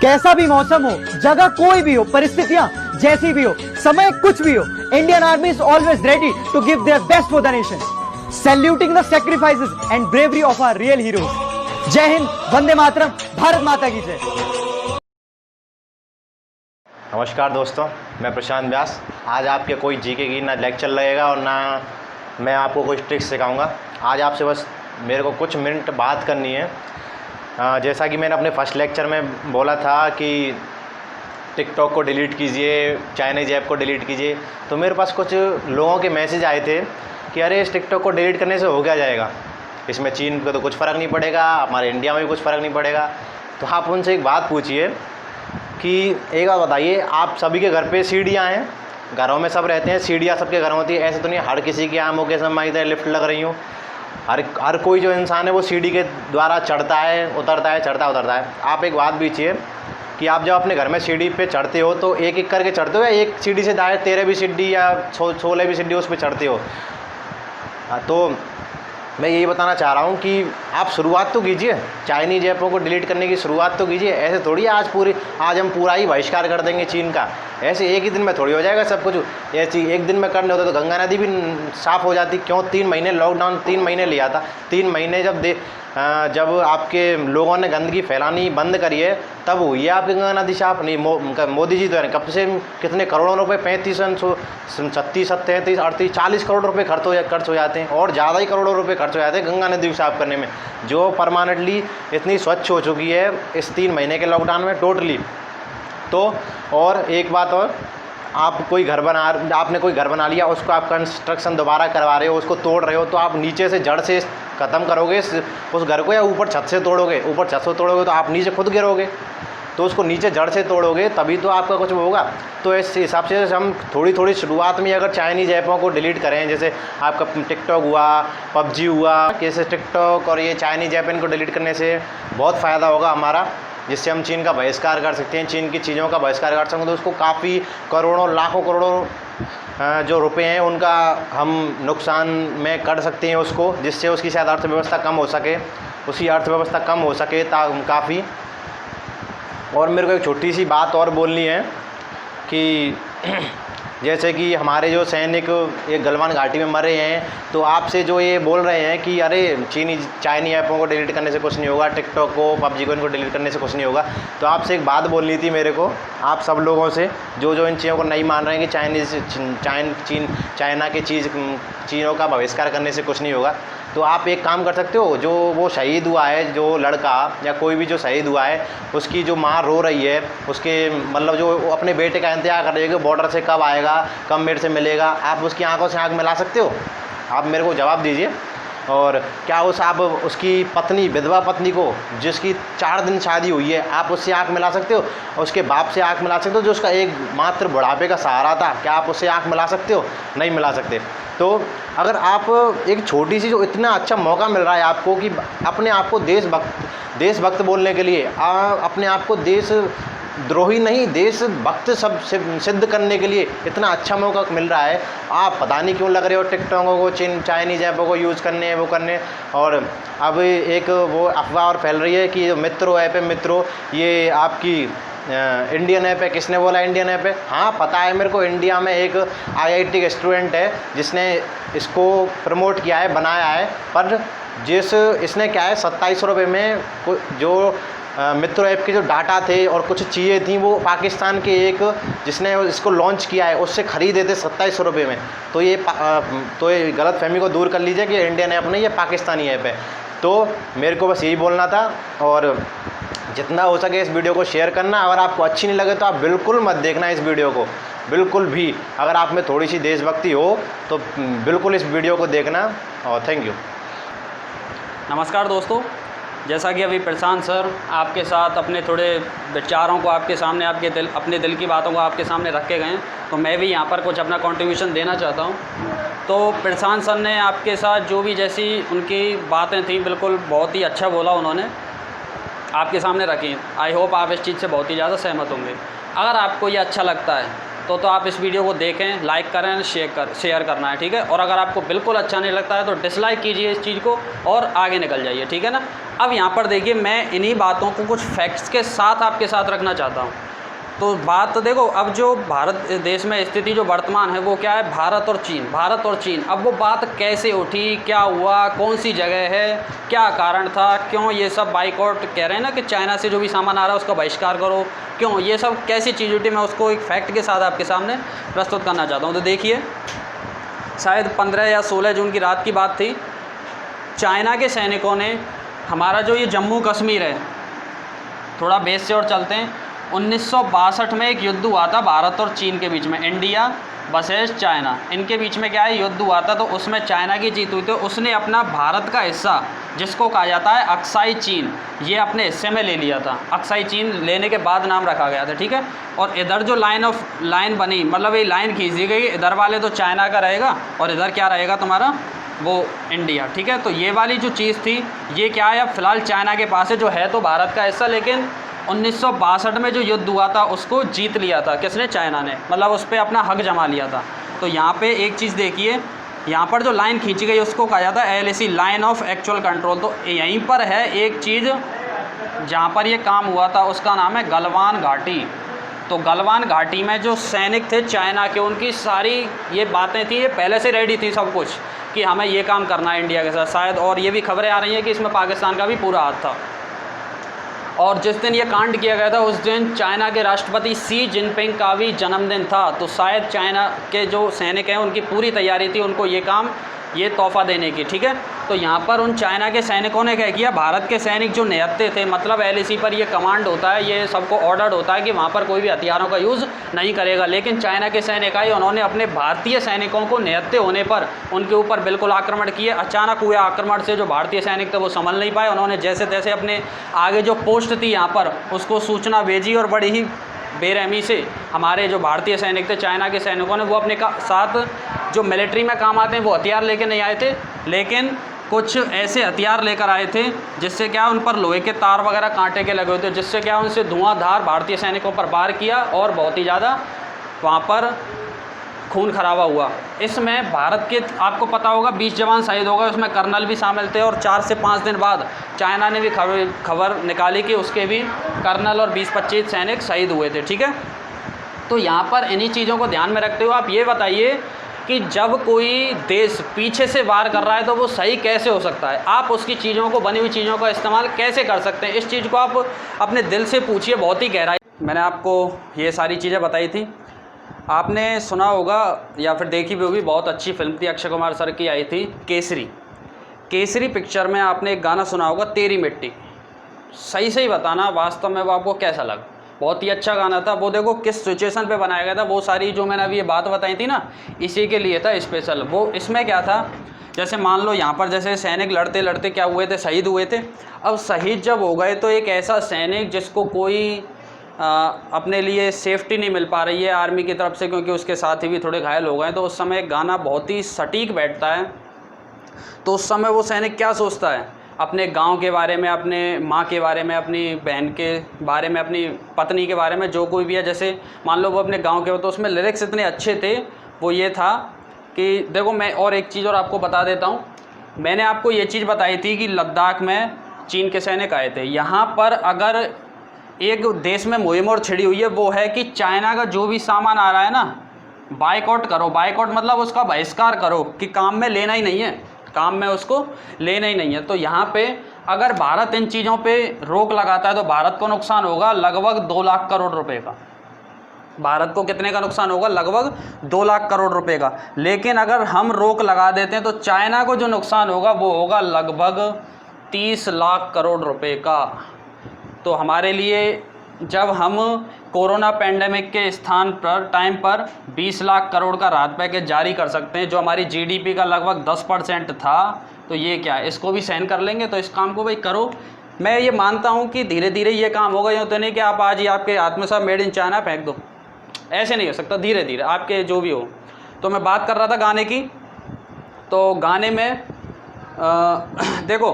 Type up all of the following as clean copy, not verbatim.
कैसा भी मौसम हो, जगह कोई भी हो, परिस्थितियां जैसी भी हो, समय कुछ भी हो, Indian army is always ready to give their best for the nation, saluting the sacrifices and bravery of our real heroes. Jai Hind, Vande Mataram, Bharat माता की जय। नमस्कार दोस्तों, मैं प्रशांत व्यास। आज आपके कोई जीके की ना लेक्चर लगेगा और ना मैं आपको कोई ट्रिक्स सिखाऊंगा। आज आपसे बस मेरे को कुछ मिनट बात करनी है। जैसा कि मैंने अपने फर्स्ट लेक्चर में बोला था कि टिकटॉक को डिलीट कीजिए, चाइनीज़ ऐप को डिलीट कीजिए, तो मेरे पास कुछ लोगों के मैसेज आए थे कि अरे इस टिकटॉक को डिलीट करने से हो क्या जाएगा, इसमें चीन को तो कुछ फ़र्क नहीं पड़ेगा, हमारे इंडिया में भी कुछ फ़र्क नहीं पड़ेगा। तो आप उनसे एक बात पूछिए कि एक बात बताइए, आप सभी के घर पे सीढ़ियाँ हैं, घरों में सब रहते हैं, सीढ़ियाँ सबके घरों होती है। ऐसे तो नहीं हर किसी के आमों के समय इधर लिफ्ट लग रही हूँ। हर कोई जो इंसान है वो सीढ़ी के द्वारा चढ़ता है, उतरता है, चढ़ता उतरता है। आप एक बात पूछिए कि आप जब अपने घर में सीढ़ी पे चढ़ते हो तो एक एक करके चढ़ते हो या एक सीढ़ी से दाएँ 13वीं सीढ़ी या 16वीं सीढ़ी उस पर चढ़ते हो? तो मैं यही बताना चाह रहा हूँ कि आप शुरुआत तो कीजिए, चाइनीज़ ऐपों को डिलीट करने की शुरुआत तो कीजिए। ऐसे थोड़ी आज हम पूरा ही बहिष्कार कर देंगे चीन का, ऐसे एक ही दिन में थोड़ी हो जाएगा सब कुछ। ऐसी एक दिन में करने होता तो गंगा नदी भी साफ़ हो जाती। क्यों 3 महीने लॉकडाउन 3 महीने लिया था? 3 महीने जब आपके लोगों ने गंदगी फैलानी बंद करी है तब हुई है आपकी गंगा नदी साफ। नहीं, मोदी जी तो है कब से कितने करोड़ों रुपए, 35 37 38 38 40 करोड़ रुपए खर्च हो जाते हैं, और ज़्यादा ही करोड़ों रुपए खर्च हो जाते हैं गंगा नदी को साफ करने में, जो परमानेंटली इतनी स्वच्छ हो चुकी है इस 3 महीने के लॉकडाउन में टोटली। तो और एक बात और, आपने कोई घर बना लिया, उसको आप कंस्ट्रक्शन दोबारा करवा रहे हो, उसको तोड़ रहे हो, तो आप नीचे से जड़ से ख़त्म करोगे उस घर को या ऊपर छत से तोड़ोगे? ऊपर छत से तोड़ोगे तो आप नीचे खुद गिरोगे, तो उसको नीचे जड़ से तोड़ोगे तभी तो आपका कुछ होगा। तो इस हिसाब से हम थोड़ी शुरुआत में अगर चाइनीज़ ऐपों को डिलीट करें, जैसे आपका टिकटॉक हुआ, पबजी हुआ, कैसे टिकटॉक और ये चाइनीज़ ऐप, इनको डिलीट करने से बहुत फ़ायदा होगा हमारा, जिससे हम चीन का बहिष्कार कर सकते हैं, चीन की चीज़ों का बहिष्कार कर सकते हैं। तो उसको काफ़ी करोड़ों लाखों करोड़ों जो रुपए हैं उनका हम नुकसान में कर सकते हैं उसको, जिससे उसकी शायद अर्थव्यवस्था कम हो सके काफ़ी। और मेरे को एक छोटी सी बात और बोलनी है कि जैसे कि हमारे जो सैनिक एक गलवान घाटी में मरे हैं, तो आपसे जो ये बोल रहे हैं कि अरे चाइनी ऐपों को डिलीट करने से कुछ नहीं होगा, टिकटॉक को, पबजी को, इनको डिलीट करने से कुछ नहीं होगा, तो आपसे एक बात बोलनी थी मेरे को, आप सब लोगों से जो इन चीज़ों को नहीं मान रहे हैं कि चाइना के चीज़ों का बहिष्कार करने से कुछ नहीं होगा। तो आप एक काम कर सकते हो, जो वो शहीद हुआ है, जो लड़का या कोई भी जो शहीद हुआ है, उसकी जो माँ रो रही है, उसके मतलब जो अपने बेटे का इंतजार कर रही है कि बॉर्डर से कब आएगा, कब मेरे से मिलेगा, आप उसकी आंखों से आंख मिला सकते हो? आप मेरे को जवाब दीजिए। और क्या आप उसकी पत्नी, विधवा पत्नी को, जिसकी 4 दिन शादी हुई है, आप उससे आंख मिला सकते हो? उसके बाप से आंख मिला सकते हो, जो उसका एक मात्र बुढ़ापे का सहारा था? क्या आप उससे आंख मिला सकते हो? नहीं मिला सकते। तो अगर आप एक छोटी सी, जो इतना अच्छा मौका मिल रहा है आपको कि अपने आप को देशभक्त बोलने के लिए, अपने आप को देशद्रोही नहीं, देशभक्त सब सिद्ध करने के लिए इतना अच्छा मौका मिल रहा है, आप पता नहीं क्यों लग रहे हो टिकटॉकों को, चाइनीज़ ऐपों को यूज़ करने, वो करने। और अब एक वो अफवाह और फैल रही है कि जो मित्रो ऐप है, मित्रो, ये आपकी इंडियन ऐप है। किसने बोला इंडियन ऐप है? हाँ पता है मेरे को, इंडिया में एक IIT के स्टूडेंट है जिसने इसको प्रमोट किया है, बनाया है, पर इसने क्या है, 2700 रुपये में जो मित्रो ऐप के जो डाटा थे और कुछ चीज़ें थी, वो पाकिस्तान के एक जिसने इसको लॉन्च किया है उससे ख़रीदे थे 2700 रुपये में। तो ये गलतफहमी को दूर कर लीजिए कि इंडियन ऐप नहीं, ये पाकिस्तानी ऐप है। तो मेरे को बस यही बोलना था, और जितना हो सके इस वीडियो को शेयर करना। अगर आपको अच्छी नहीं लगे तो आप बिल्कुल मत देखना इस वीडियो को, बिल्कुल भी। अगर आप में थोड़ी सी देशभक्ति हो तो बिल्कुल इस वीडियो को देखना, और थैंक यू। नमस्कार दोस्तों, जैसा कि अभी प्रशांत सर आपके साथ अपने थोड़े विचारों को आपके सामने, अपने दिल की बातों को आपके सामने रख के गए, तो मैं भी यहाँ पर कुछ अपना कंट्रीब्यूशन देना चाहता हूँ। तो प्रशांत सर ने आपके साथ जो भी जैसी उनकी बातें थी, बिल्कुल बहुत ही अच्छा बोला उन्होंने, आपके सामने रखी। आई होप आप इस चीज़ से बहुत ही ज़्यादा सहमत होंगे। अगर आपको ये अच्छा लगता है तो आप इस वीडियो को देखें, लाइक करें, शेयर करना है, ठीक है। और अगर आपको बिल्कुल अच्छा नहीं लगता है तो डिसलाइक कीजिए इस चीज़ को और आगे निकल जाइए, ठीक है ना। अब यहाँ पर देखिए, मैं इन्हीं बातों को कुछ फैक्ट्स के साथ आपके साथ रखना चाहता हूँ। तो बात तो देखो, अब जो भारत देश में स्थिति जो वर्तमान है वो क्या है, भारत और चीन। अब वो बात कैसे उठी, क्या हुआ, कौन सी जगह है, क्या कारण था, क्यों ये सब बाइकआउट कह रहे हैं ना कि चाइना से जो भी सामान आ रहा है उसका बहिष्कार करो, क्यों ये सब कैसी चीज़ उठी, मैं उसको एक फैक्ट के साथ आपके सामने प्रस्तुत करना चाहता हूँ। तो देखिए, शायद 15 या 16 जून की रात की बात थी। चाइना के सैनिकों ने हमारा जो ये जम्मू कश्मीर है, थोड़ा बेस से और चलते हैं, 1962 में एक युद्ध हुआ था भारत और चीन के बीच में, इंडिया वर्सेस चाइना, इनके बीच में क्या है युद्ध हुआ था। तो उसमें चाइना की जीत हुई, तो उसने अपना भारत का हिस्सा, जिसको कहा जाता है अक्साई चीन, ये अपने हिस्से में ले लिया था। अक्साई चीन लेने के बाद नाम रखा गया था, ठीक है। और इधर जो लाइन बनी, मतलब ये लाइन खींच दी गई, इधर वाले तो चाइना का रहेगा और इधर क्या रहेगा तुम्हारा, वो इंडिया, ठीक है। तो ये वाली जो चीज़ थी ये क्या है, अब फिलहाल चाइना के पास है, जो है तो भारत का हिस्सा, लेकिन 1962 में जो युद्ध हुआ था उसको जीत लिया था किसने, चाइना ने, मतलब उस पर अपना हक जमा लिया था। तो यहाँ पे एक चीज़ देखिए, यहाँ पर जो लाइन खींची गई उसको कहा जाता है LAC, line of actual control. तो यहीं पर है एक चीज़ जहाँ पर ये काम हुआ था, उसका नाम है गलवान घाटी। तो गलवान घाटी में जो सैनिक थे चाइना के, उनकी सारी ये बातें थी, ये पहले से रेडी थी सब कुछ कि हमें ये काम करना है इंडिया के साथ शायद। और ये भी खबरें आ रही हैं कि इसमें पाकिस्तान का भी पूरा हाथ था। और जिस दिन ये कांड किया गया था उस दिन चाइना के राष्ट्रपति शी जिनपिंग का भी जन्मदिन था। तो शायद चाइना के जो सैनिक हैं उनकी पूरी तैयारी थी उनको ये काम, ये तोहफा देने की, ठीक है। तो यहाँ पर उन चाइना के सैनिकों ने क्या किया, भारत के सैनिक जो निहत्ते थे, मतलब LAC पर ये कमांड होता है, ये सबको ऑर्डर होता है कि वहाँ पर कोई भी हथियारों का यूज़ नहीं करेगा। लेकिन चाइना के सैनिक आए, उन्होंने अपने भारतीय सैनिकों को निहत्ते होने पर उनके ऊपर बिल्कुल आक्रमण किए। अचानक हुए आक्रमण से जो भारतीय सैनिक थे वो संभल नहीं पाए, उन्होंने जैसे तैसे अपने आगे जो पोस्ट थी यहाँ पर उसको सूचना भेजी और बड़ी ही बेरहमी से हमारे जो भारतीय सैनिक थे, चाइना के सैनिकों ने, वो अपने साथ जो मिलिट्री में काम आते हैं वो हथियार लेके नहीं आए थे, लेकिन कुछ ऐसे हथियार लेकर आए थे जिससे क्या उन पर लोहे के तार वगैरह कांटे के लगे हुए थे, जिससे क्या उनसे धुआंधार भारतीय सैनिकों पर वार किया और बहुत ही ज़्यादा वहाँ पर खून खराबा हुआ। इसमें भारत के, आपको पता होगा, 20 जवान शहीद हो गए, उसमें कर्नल भी शामिल थे। और 4 से 5 दिन बाद चाइना ने भी खबर निकाली कि उसके भी कर्नल और 20-25 सैनिक शहीद हुए थे, ठीक है। तो यहाँ पर इन्हीं चीज़ों को ध्यान में रखते हुए आप ये बताइए कि जब कोई देश पीछे से वार कर रहा है तो वो सही कैसे हो सकता है, आप उसकी चीज़ों को, बनी हुई चीज़ों का इस्तेमाल कैसे कर सकते हैं, इस चीज़ को आप अपने दिल से पूछिए, बहुत ही गहराई। मैंने आपको ये सारी चीज़ें बताई थी। आपने सुना होगा या फिर देखी भी होगी, बहुत अच्छी फिल्म थी, अक्षय कुमार सर की आई थी, केसरी पिक्चर में आपने एक गाना सुना होगा, तेरी मिट्टी। सही बताना वास्तव में वो आपको कैसा लगा। बहुत ही अच्छा गाना था वो। देखो किस सिचुएशन पे बनाया गया था, वो सारी जो मैंने अभी ये बात बताई थी ना, इसी के लिए था स्पेशल। वो इसमें क्या था, जैसे मान लो यहाँ पर जैसे सैनिक लड़ते लड़ते क्या हुए थे, शहीद हुए थे। अब शहीद जब हो गए तो एक ऐसा सैनिक जिसको कोई अपने लिए सेफ्टी नहीं मिल पा रही है आर्मी की तरफ से, क्योंकि उसके साथी भी थोड़े घायल हो गए, तो उस समय गाना बहुत ही सटीक बैठता है। तो उस समय वो सैनिक क्या सोचता है, अपने गांव के बारे में, अपने माँ के बारे में, अपनी बहन के बारे में, अपनी पत्नी के बारे में, जो कोई भी है। जैसे मान लो वो अपने गांव के हो, तो उसमें लिरिक्स इतने अच्छे थे। वो ये था कि देखो, मैं और एक चीज़ और आपको बता देता हूँ। मैंने आपको ये चीज़ बताई थी कि लद्दाख में चीन के सैनिक आए थे। यहाँ पर अगर एक देश में मुहिम और छिड़ी हुई है, वो है कि चाइना का जो भी सामान आ रहा है ना, बाइकआउट करो। बाइकआउट मतलब उसका बहिष्कार करो कि काम में लेना ही नहीं है, काम में उसको लेना ही नहीं है। तो यहाँ पे अगर भारत इन चीज़ों पे रोक लगाता है तो भारत को नुकसान होगा लगभग 2 लाख करोड़ रुपए का। भारत को कितने का नुकसान होगा, लगभग 2 लाख करोड़ रुपए का। लेकिन अगर हम रोक लगा देते हैं तो चाइना को जो नुकसान होगा वो होगा लगभग 30 लाख करोड़ रुपए का। तो हमारे लिए जब हम कोरोना पेंडेमिक के स्थान पर टाइम पर 20 लाख करोड़ का राहत पैकेज जारी कर सकते हैं, जो हमारी GDP का लगभग 10% था, तो ये क्या है, इसको भी सहन कर लेंगे। तो इस काम को भाई करो। मैं ये मानता हूँ कि धीरे धीरे ये काम होगा। यूँ तो नहीं कि आप आज ही आपके हाथ में सब मेड इन चाइना फेंक दो, ऐसे नहीं हो सकता। धीरे धीरे आपके जो भी हो। तो मैं बात कर रहा था गाने की। तो गाने में देखो,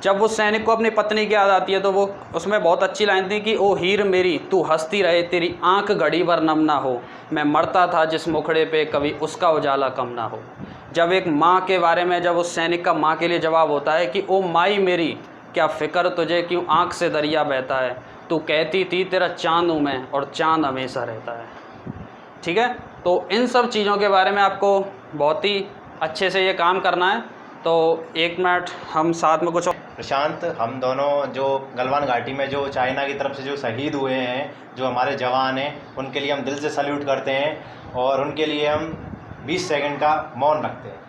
जब वो सैनिक को अपनी पत्नी की याद आती है तो वो उसमें बहुत अच्छी लाइन थी कि ओ हीर मेरी तू हंसती रहे तेरी आंख घड़ी भर नम ना हो, मैं मरता था जिस मुखड़े पे कभी उसका उजाला कम ना हो। जब एक माँ के बारे में जब उस सैनिक का माँ के लिए जवाब होता है कि ओ माई मेरी क्या फ़िक्र तुझे क्यों आंख से दरिया बहता है, तू कहती थी तेरा चाँद हूँ मैं और चाँद हमेशा रहता है। ठीक है, तो इन सब चीज़ों के बारे में आपको बहुत ही अच्छे से ये काम करना है। तो 1 मिनट हम साथ में कुछ प्रशांत, हम दोनों जो गलवान घाटी में जो चाइना की तरफ से जो शहीद हुए हैं, जो हमारे जवान हैं, उनके लिए हम दिल से सल्यूट करते हैं और उनके लिए हम 20 सेकंड का मौन रखते हैं।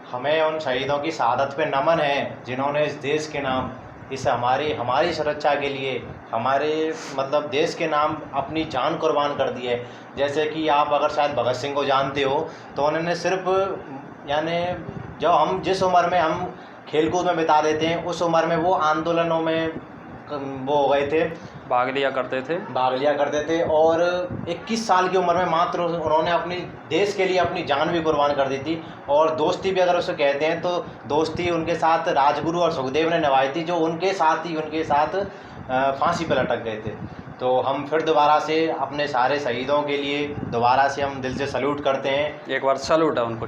हमें उन शहीदों की शहादत पे नमन है जिन्होंने इस देश के नाम, इस हमारी सुरक्षा के लिए, हमारे मतलब देश के नाम अपनी जान कुर्बान कर दी है। जैसे कि आप अगर शायद भगत सिंह को जानते हो, तो उन्होंने सिर्फ यानी जब हम जिस उम्र में हम खेलकूद में बिता देते हैं, उस उम्र में वो आंदोलनों में वो हो गए थे, भाग लिया करते थे और 21 साल की उम्र में मात्र उन्होंने अपनी देश के लिए अपनी जान भी कुर्बान कर दी थी। और दोस्ती भी अगर उसे कहते हैं तो दोस्ती उनके साथ राजगुरु और सुखदेव ने निभाई थी, जो उनके साथ फांसी पर लटक गए थे। तो हम फिर दोबारा से अपने सारे शहीदों के लिए दोबारा से हम दिल से सल्यूट करते हैं। एक बार सल्यूट है उनको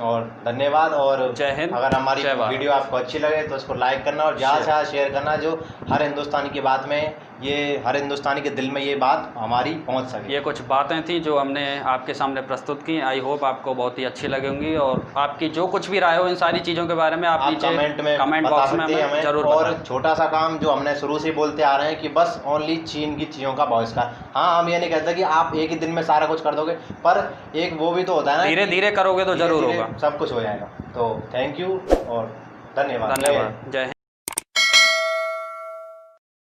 और धन्यवाद। और जय हिंद। अगर हमारी वीडियो आपको अच्छी लगे तो इसको लाइक करना और ज़्यादा से ज़्यादा शेयर करना, जो हर हिंदुस्तानी की बात में ये हर हिंदुस्तानी के दिल में ये बात हमारी पहुंच सके। ये कुछ बातें थी जो हमने आपके सामने प्रस्तुत की। आई होप आपको बहुत ही अच्छी लगेंगी और आपकी जो कुछ भी राय हो इन सारी चीज़ों के बारे में आप नीचे कमेंट बॉक्स में हमें जरूर और छोटा सा काम जो हमने शुरू से बोलते आ रहे हैं कि बस ओनली चीन की चीज़ों का बहिष्कार। हाँ, हम ये नहीं कहते कि आप एक ही दिन में सारा कुछ कर दोगे, पर एक वो भी तो होता है ना, धीरे धीरे करोगे तो जरूर होगा, सब कुछ हो जाएगा। तो थैंक यू और धन्यवाद। जय हिंद।